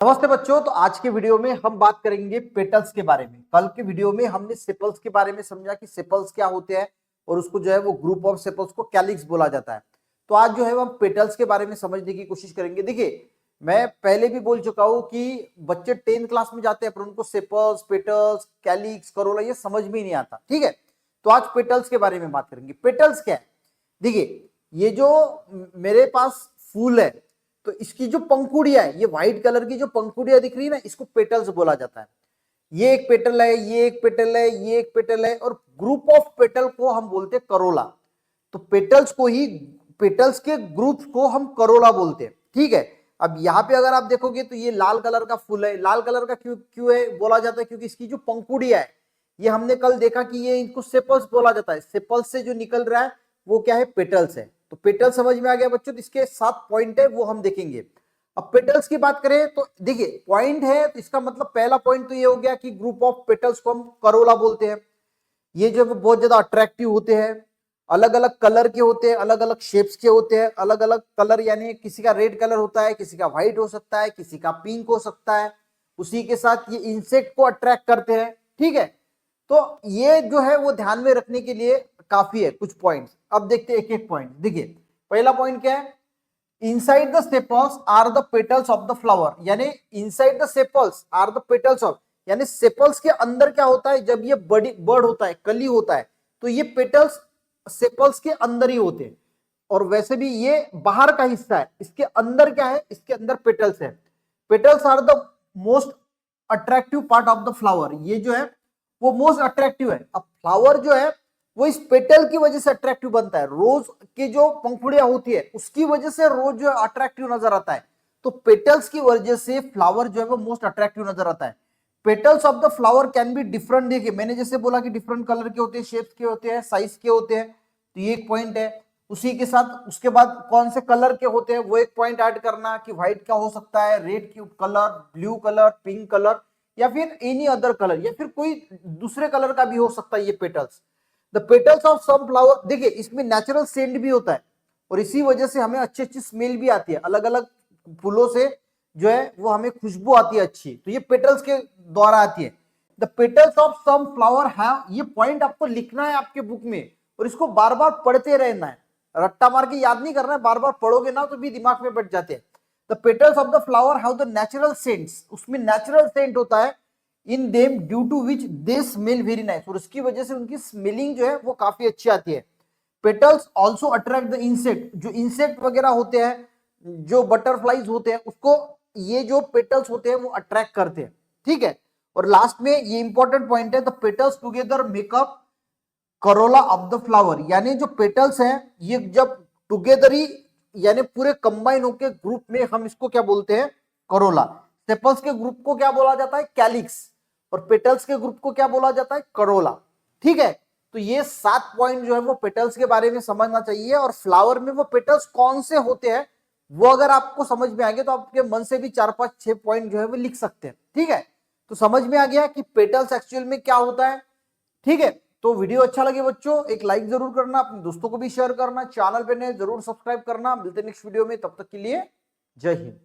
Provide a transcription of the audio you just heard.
नमस्ते बच्चों। तो आज के वीडियो में हम बात करेंगे पेटल्स के बारे में। कल के वीडियो में हमने सेपल्स के बारे में समझा कि सेपल्स क्या होते हैं और उसको जो है वो ग्रुप ऑफ सेपल्स को कैलिक्स बोला जाता है। तो आज जो है वो हम पेटल्स के बारे में समझने की कोशिश करेंगे। देखिए, मैं पहले भी बोल चुका हूं कि बच्चे 10th क्लास में जाते हैं पर उनको सेपल्स, पेटल्स, कैलिक्स, करोला ये समझ में नहीं आता। ठीक है, तो आज पेटल्स के बारे में बात करेंगे। पेटल्स क्या है? देखिए, ये जो मेरे पास फूल है तो इसकी जो पंखुड़ियां है, ये व्हाइट कलर की जो पंखुड़ियां दिख रही है ना, इसको पेटल्स बोला जाता है। ये एक पेटल है, ये एक पेटल है, ये एक पेटल है और ग्रुप ऑफ पेटल को हम बोलते हैं करोला। तो पेटल्स को ही, पेटल्स के ग्रुप को हम करोला बोलते हैं। ठीक है, अब यहाँ पे अगर आप देखोगे तो ये लाल कलर का फूल है। लाल कलर का क्यों क्यों है बोला जाता है? क्योंकि इसकी जो पंखुड़ियां है, ये हमने कल देखा कि ये इनको सेपल्स बोला जाता है। सेपल्स से जो निकल रहा है वो क्या है? पेटल्स है। तो पेटल समझ में आ गया बच्चों। तो इसके 7 पॉइंट है वो हम देखेंगे। अब पेटल्स की बात करें तो देखिए, पॉइंट है तो इसका मतलब पहला पॉइंट तो ये हो गया कि ग्रुप ऑफ पेटल्स को हम करोला बोलते हैं। ये जो बहुत ज्यादा अट्रैक्टिव होते हैं, अलग अलग कलर के होते हैं, अलग अलग शेप्स के होते हैं। अलग अलग कलर यानी किसी का रेड कलर होता है, किसी का व्हाइट हो सकता है, किसी का पिंक हो सकता है। उसी के साथ ये इंसेक्ट को अट्रैक्ट करते हैं। ठीक है, तो ये जो है वो ध्यान में रखने के लिए काफी है कुछ पॉइंट्स। अब देखते हैं एक एक पॉइंट। देखिए, पहला पॉइंट क्या है? Inside the sepals are the petals of the flower. यानी inside the sepals are the petals of, यानी सेपल्स के अंदर क्या होता है? जब ये बर्ड होता है, कली होता है, तो ये पेटल्स सेपल्स के अंदर ही होते हैं। और वैसे भी ये बाहर का हिस्सा है, इसके अंदर क्या है? इसके अंदर पेटल्स है। Petals are the most attractive part of the flower. ये जो है वो मोस्ट अट्रैक्टिव है। अब फ्लावर जो है वो इस पेटल की वजह से अट्रैक्टिव बनता है। रोज की जो पंखुड़ियां होती है उसकी वजह से रोज जो है अट्रैक्टिव नजर आता है। तो पेटल्स की वजह से फ्लावर जो है वो मोस्ट अट्रैक्टिव नजर आता है। Petals of the flower can be different. देखिए, मैंने जैसे बोला कि डिफरेंट कलर के होते हैं, शेप्स के होते हैं, साइज के होते हैं। तो ये एक पॉइंट है। उसी के साथ उसके बाद कौन से कलर के होते हैं वो एक पॉइंट ऐड करना कि व्हाइट का हो सकता है, रेड की colour, blue colour, pink colour, या फिर एनी अदर कलर, या फिर कोई दूसरे कलर का भी हो सकता है ये petals. The petals of some flower, देखिए इसमें नेचुरल सेंट भी होता है और इसी वजह से हमें अच्छी अच्छी स्मेल भी आती है। अलग अलग फूलों से जो है वो हमें खुशबू आती है अच्छी, तो ये पेटल्स के द्वारा आती है। The petals of some flower have, ये पॉइंट आपको लिखना है आपके बुक में और इसको बार बार पढ़ते रहना है। रट्टा मार के याद नहीं करना है, बार बार पढ़ोगे ना तो भी दिमाग में बैठ जाते हैं। The petals of the flower have the natural scents, उसमें नेचुरल सेंट होता है। In them due to which they smell very nice, और उसकी वजह से उनकी स्मेलिंग जो है वो काफी अच्छी आती है। Petals also attract the insect, जो इंसेक्ट वगैरह होते हैं, जो बटरफ्लाईज होते हैं, उसको ये जो पेटल्स होते हैं वो अट्रैक्ट करते हैं। ठीक है, और लास्ट में ये इंपॉर्टेंट पॉइंट है, the petals together makeup Corolla of the flower. यानी जो पेटल्स हैं ये जब टुगेदर ही, यानी पूरे कंबाइन होके ग्रुप में, हम इसको क्या बोलते हैं? करोला। सेपल्स के ग्रुप को क्या बोला जाता है? कैलिक्स। और पेटल्स के ग्रुप को क्या बोला जाता है? करोला। ठीक है, तो ये 7 पॉइंट जो है वो पेटल्स के बारे में समझना चाहिए। और फ्लावर में वो पेटल्स कौन से होते हैं वो अगर आपको समझ में आ गया तो आपके मन से भी 4 5 6 पॉइंट जो है वो लिख सकते हैं। ठीक है, तो समझ में आ गया कि पेटल्स एक्चुअल में क्या होता है। ठीक है, तो वीडियो अच्छा लगे बच्चों एक लाइक जरूर करना, अपने दोस्तों को भी शेयर करना, चैनल पे नए जरूर सब्सक्राइब करना। मिलते हैं नेक्स्ट वीडियो में, तब तक के लिए जय हिंद।